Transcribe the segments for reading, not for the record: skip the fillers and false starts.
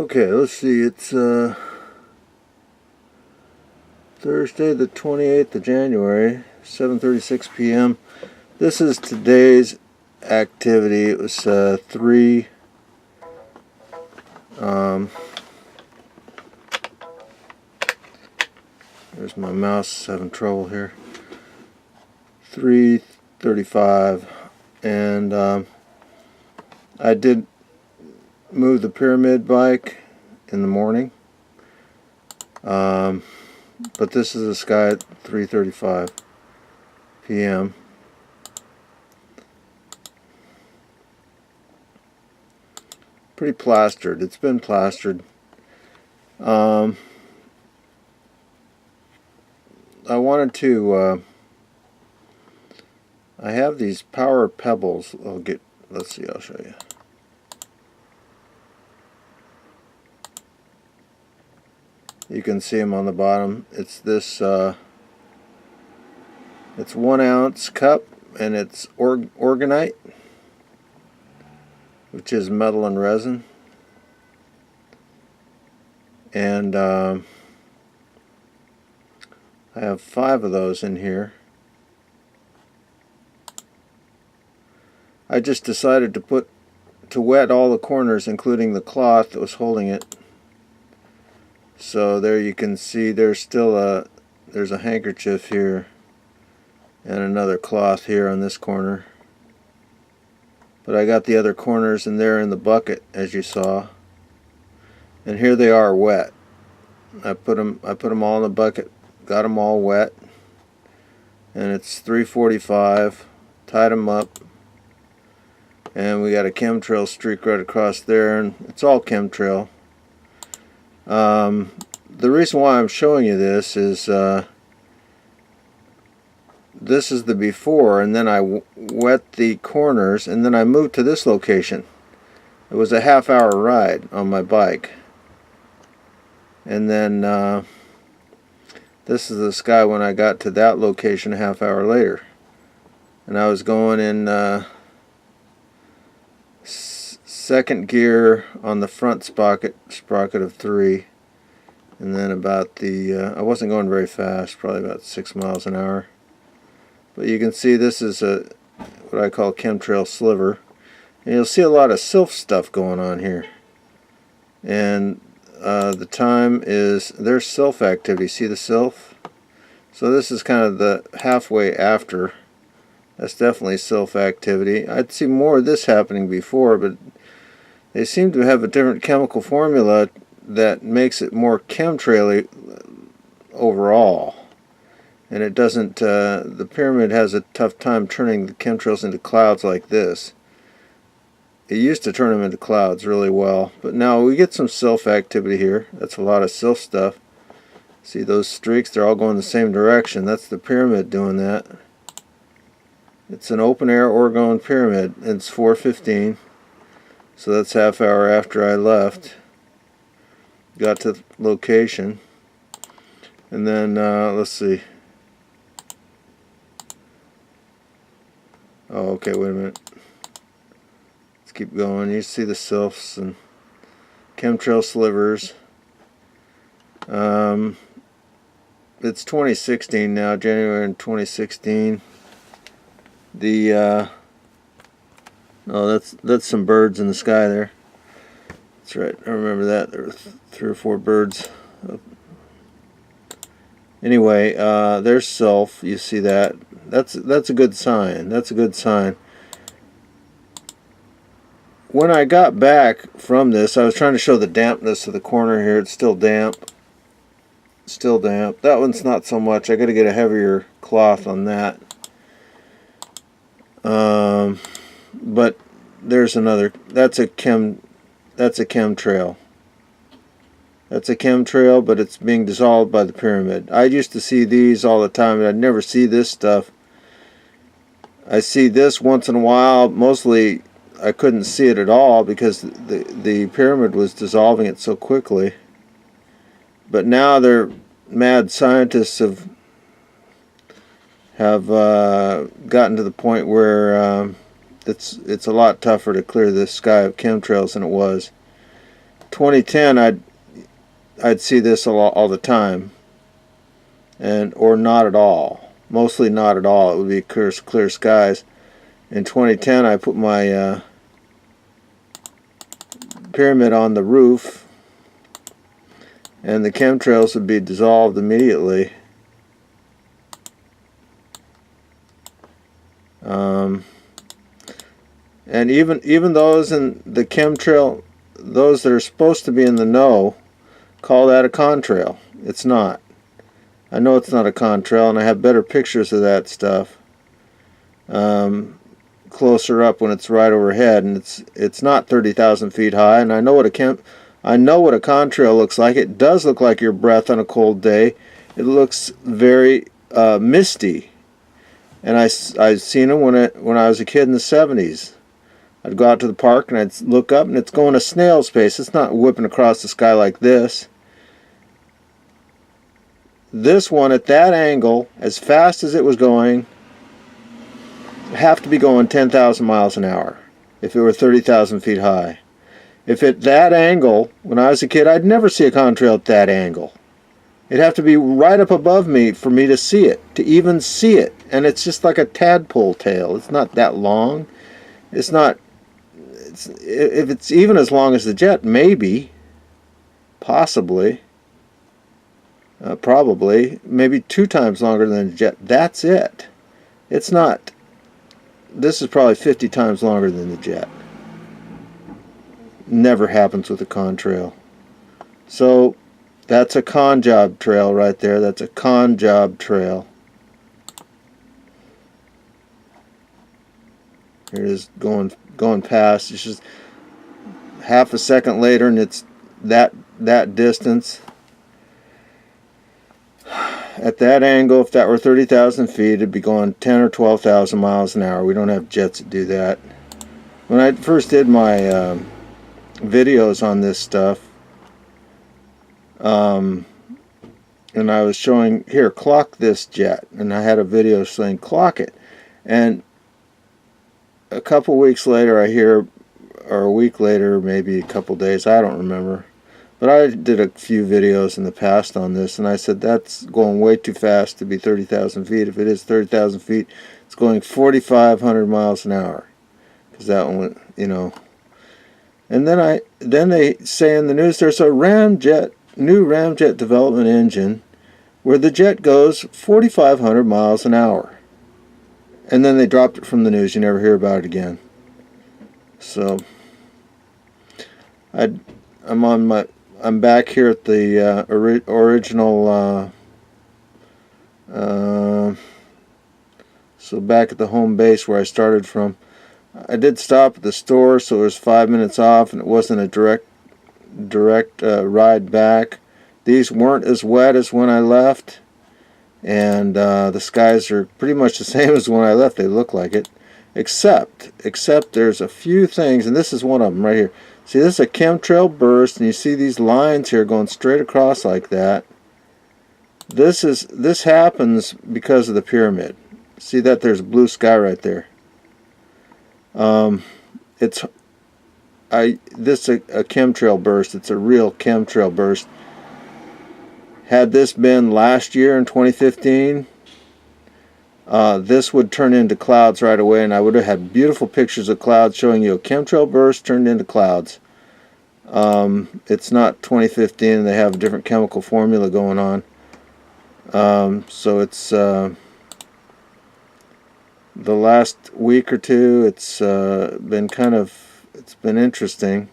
Okay, let's see. It's Thursday the 28th of January, 7:36 p.m. This is today's activity. It was 3 there's my mouse having trouble here. 3:35, and I did move the pyramid bike in the morning, but this is the sky at 3:35 p.m. Pretty plastered. It's been plastered. I wanted to I have these power pebbles. Let's see, I'll show you. You can see them on the bottom. It's this it's 1 ounce cup, and it's organite, which is metal and resin, and I have 5 of those in here. I just decided to wet all the corners, including the cloth that was holding it. So there you can see there's a handkerchief here and another cloth here on this corner. But I got the other corners in there in the bucket, as you saw. And here they are wet. I put them all in the bucket, got them all wet. And it's 3:45. Tied them up. And we got a chemtrail streak right across there, and it's all chemtrail. The reason why I'm showing you this is this is the before, and then I wet the corners, and then I moved to this location. It was a half-hour ride on my bike, and then this is the sky when I got to that location a half-hour later, and I was going in second gear on the front sprocket of 3, and then about the I wasn't going very fast, probably about 6 miles an hour. But you can see this is what I call chemtrail sliver, and you'll see a lot of sylph stuff going on here. And the time is, there's sylph activity. See the sylph? So this is kind of the halfway after. That's definitely sylph activity. I'd see more of this happening before, but they seem to have a different chemical formula that makes it more chemtrail-y overall. And it doesn't, the pyramid has a tough time turning the chemtrails into clouds like this. It used to turn them into clouds really well, but now we get some sylph activity here. That's a lot of sylph stuff. See those streaks? They're all going the same direction. That's the pyramid doing that. It's an open-air orgone pyramid, and it's 4:15. So that's half hour after I left. Got to the location. And then, let's see. Oh, okay, wait a minute. Let's keep going. You see the sylphs and chemtrail slivers. It's 2016 now, January in 2016. Oh, that's some birds in the sky there. That's right, I remember that. There were 3 or 4 birds. Anyway, there's sylph. You see that? That's a good sign. That's a good sign. When I got back from this, I was trying to show the dampness of the corner here. It's still damp. Still damp. That one's not so much. I got to get a heavier cloth on that. But there's another. That's a chemtrail. That's a chemtrail, but it's being dissolved by the pyramid. I used to see these all the time, and I'd never see this stuff. I see this once in a while. Mostly I couldn't see it at all because the pyramid was dissolving it so quickly. But now they're mad scientists have gotten to the point where it's a lot tougher to clear this sky of chemtrails than it was. 2010, I'd see this all the time, or not at all. Mostly not at all. It would be clear skies. In 2010, I put my pyramid on the roof, and the chemtrails would be dissolved immediately. And even those in the chemtrail, those that are supposed to be in the know, call that a contrail. It's not. I know it's not a contrail, and I have better pictures of that stuff closer up when it's right overhead, and it's not 30,000 feet high. And I know what a contrail looks like. It does look like your breath on a cold day. It looks very misty. And I've seen them when I was a kid in the 70s. I'd go out to the park and I'd look up, and it's going a snail's pace. It's not whipping across the sky like this. This one at that angle, as fast as it was going, would have to be going 10,000 miles an hour if it were 30,000 feet high. If at that angle, when I was a kid, I'd never see a contrail at that angle. It'd have to be right up above me for me to see it, to even see it. And it's just like a tadpole tail. It's not that long. It's not, if it's even as long as the jet, maybe, possibly, probably, maybe 2 times longer than the jet. That's it. It's not, this is probably 50 times longer than the jet. Never happens with a contrail. So that's a con job trail right there. That's a con job trail. Here it is going past. It's just half a second later, and it's that distance. At that angle, if that were 30,000 feet, it'd be going 10 or 12,000 miles an hour. We don't have jets that do that. When I first did my videos on this stuff, and I was showing, here, clock this jet, and I had a video saying clock it, and a couple weeks later I hear, or a week later, maybe a couple days, I don't remember, but I did a few videos in the past on this, and I said that's going way too fast to be 30,000 feet. If it is 30,000 feet, it's going 4,500 miles an hour, because that one went, you know. And then they say in the news there's a new ramjet development engine where the jet goes 4,500 miles an hour. And then they dropped it from the news. You never hear about it again. So I'm back here at the original. So back at the home base where I started from. I did stop at the store, so it was 5 minutes off, and it wasn't a direct ride back. These weren't as wet as when I left, and the skies are pretty much the same as when I left. They look like it, except there's a few things, and this is one of them right here. See, this is a chemtrail burst, and you see these lines here going straight across like that. This happens because of the pyramid. See that there's blue sky right there. This is a chemtrail burst. It's a real chemtrail burst. Had this been last year in 2015, this would turn into clouds right away, and I would have had beautiful pictures of clouds showing you a chemtrail burst turned into clouds. It's not 2015, and they have a different chemical formula going on. So it's the last week or two, it's been interesting,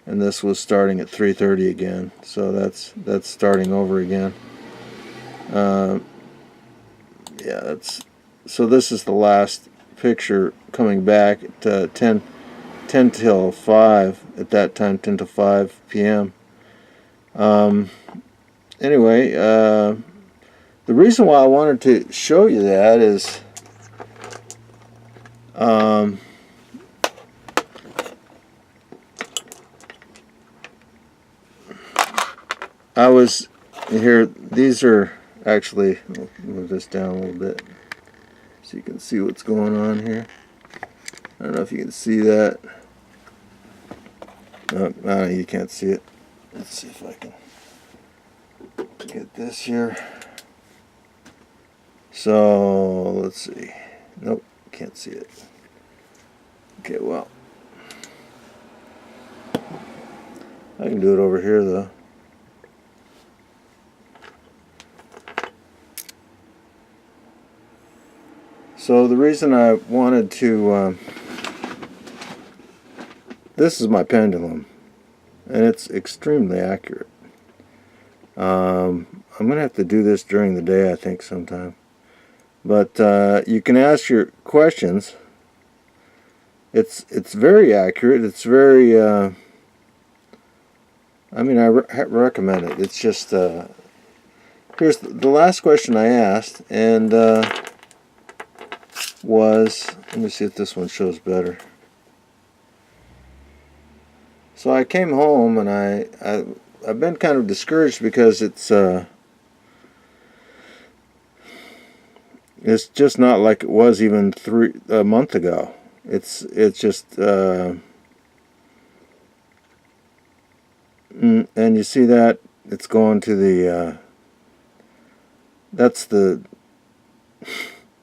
and this was starting at 3:30 again, so that's starting over again. Yeah, so this is the last picture coming back at 10 till 5 at that time, 10 to 5 p.m. Anyway, the reason why I wanted to show you that is I was here. These are actually, I'll move this down a little bit so you can see what's going on here. I don't know if you can see that. No, you can't see it. Let's see if I can get this here. So, let's see. Nope, can't see it. Okay, well, I can do it over here though. So the reason I wanted to, this is my pendulum, and it's extremely accurate. I'm going to have to do this during the day, I think, sometime. But you can ask your questions. It's very accurate. It's very, I mean, I recommend it. It's just, here's the last question I asked, and was, let me see if this one shows better. So I came home, and I've been kind of discouraged because it's just not like it was even a month ago. It's just and you see that it's going to the that's the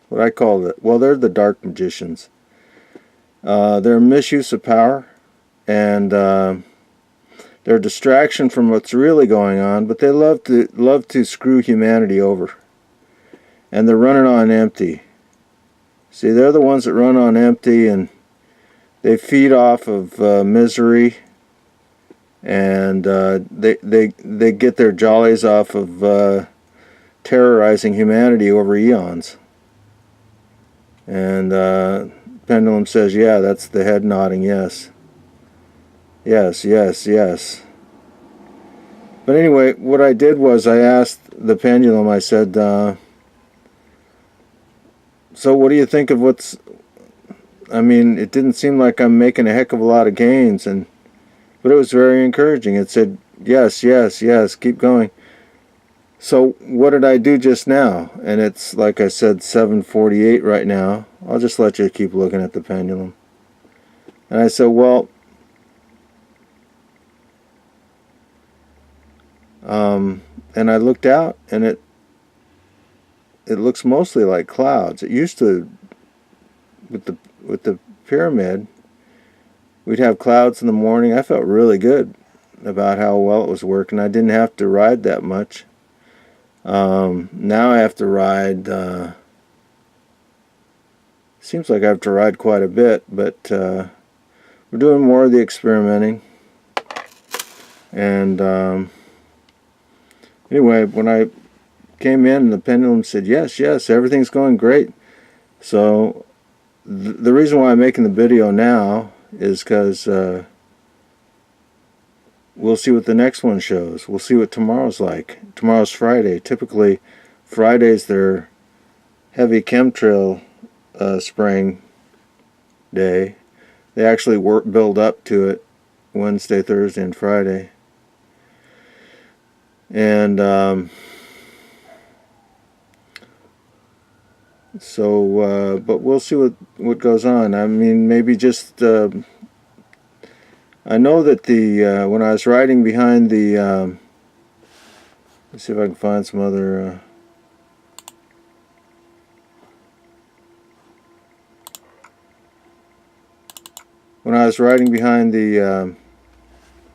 what I call it. Well, they're the dark magicians. They're misuse of power, and they're a distraction from what's really going on. But they love to screw humanity over, and they're running on empty. See, they're the ones that run on empty, and they feed off of misery, and they get their jollies off of terrorizing humanity over eons. And Pendulum says, yeah, that's the head nodding yes. Yes, yes, yes. But anyway, what I did was I asked the Pendulum, I said, so what do you think of what's... I mean, it didn't seem like I'm making a heck of a lot of gains, but it was very encouraging. It said, yes, yes, yes, keep going. So what did I do just now? And it's, like I said, 7:48 right now. I'll just let you keep looking at the pendulum. And I said, well, and I looked out, and it looks mostly like clouds. It used to, with the pyramid, we'd have clouds in the morning. I felt really good about how well it was working. I didn't have to ride that much. Now I have to ride, seems like I have to ride quite a bit, but we're doing more of the experimenting. And anyway, when I came in, the pendulum said, yes, yes, everything's going great. So the reason why I'm making the video now is because we'll see what the next one shows. We'll see what tomorrow's like. Tomorrow's Friday. Typically, Fridays they're heavy chemtrail spraying day. They actually build up to it Wednesday, Thursday, and Friday. And but we'll see what goes on. I mean, maybe just... I know that when I was riding behind the... let's see if I can find some other... when I was riding behind the...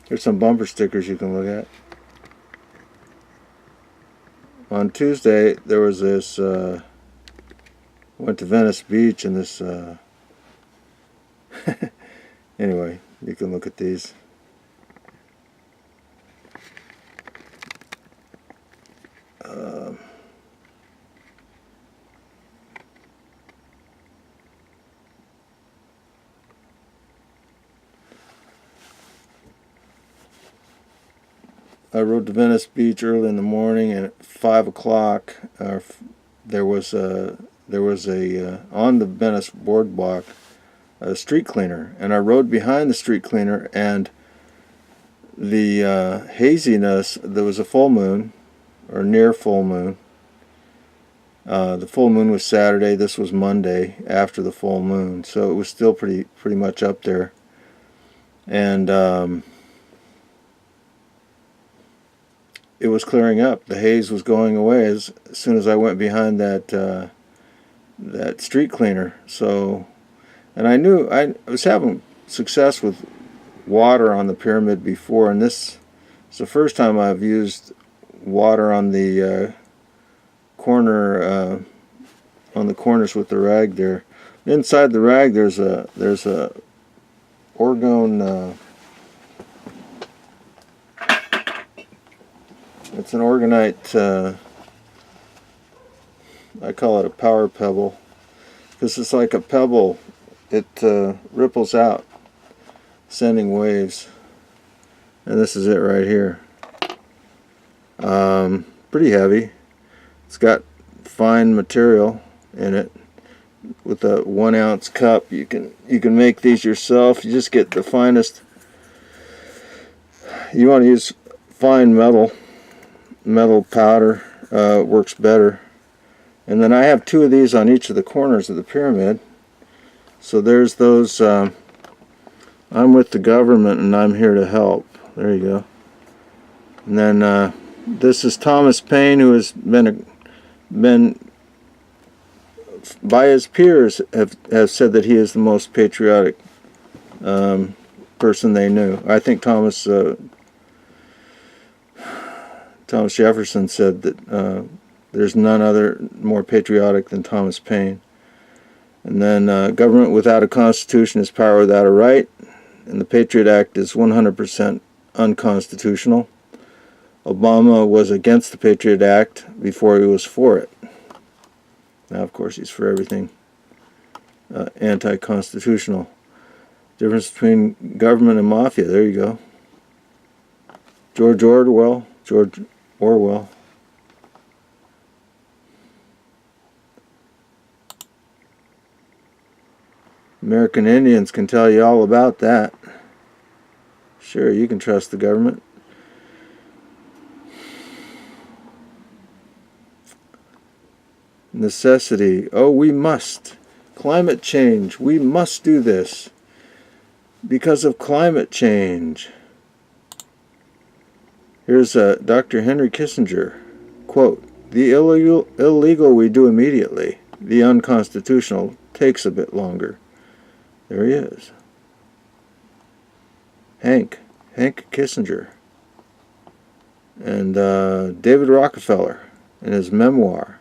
here's some bumper stickers you can look at. On Tuesday, there was this... went to Venice Beach, and this... anyway, you can look at these. I rode to Venice Beach early in the morning, and at 5 o'clock, there was a on the Venice boardwalk, a street cleaner, and I rode behind the street cleaner, and the haziness, there was a full moon, or near full moon. The full moon was Saturday. This was Monday after the full moon, so it was still pretty much up there. And it was clearing up. The haze was going away as soon as I went behind that that street cleaner. So, and I knew I was having success with water on the pyramid before, and this is the first time I've used water on the corner on the corners with the rag there. Inside the rag there's a orgone. It's an orgonite. I call it a power pebble because it's like a pebble. It ripples out, sending waves. And this is it right here. Pretty heavy. It's got fine material in it. With a 1 ounce cup, you can make these yourself. You just get the finest. You want to use fine metal powder. Works better. And then I have 2 of these on each of the corners of the pyramid. So there's those. I'm with the government and I'm here to help. There you go. And then this is Thomas Paine, who has been by his peers have said that he is the most patriotic person they knew. I think Thomas Jefferson said that there's none other more patriotic than Thomas Paine. And then government without a constitution is power without a right, and the Patriot Act is 100% unconstitutional. Obama was against the Patriot Act before he was for it. Now, of course, he's for everything anti-constitutional. Difference between government and mafia. There you go. George Orwell. American Indians can tell you all about that. Sure, you can trust the government. Necessity. Oh, we must. Climate change. We must do this because of climate change. Here's Dr. Henry Kissinger. Quote, "The illegal we do immediately. The unconstitutional takes a bit longer." There he is. Hank Kissinger. And David Rockefeller in his memoir.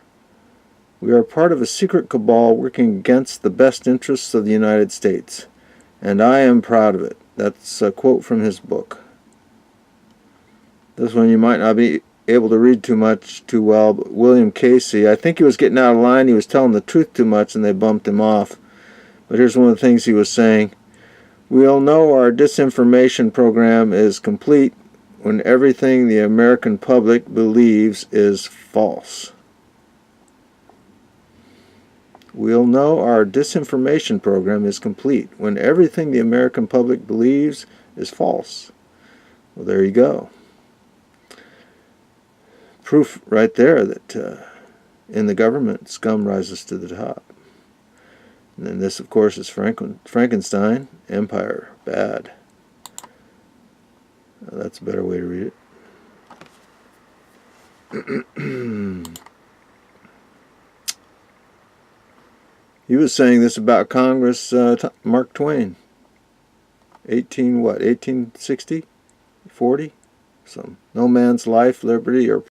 "We are part of a secret cabal working against the best interests of the United States, and I am proud of it." That's a quote from his book. This one you might not be able to read too well, but William Casey, I think he was getting out of line. He was telling the truth too much and they bumped him off. But here's one of the things he was saying. "We all know our disinformation program is complete when everything the American public believes is false." We'll know our disinformation program is complete when everything the American public believes is false. Well, there you go. Proof right there that in the government, scum rises to the top. And then this, of course, is Frankenstein, Empire, bad. That's a better way to read it. He was saying this about Congress, Mark Twain. 1860? 40? Some. "No man's life, liberty, or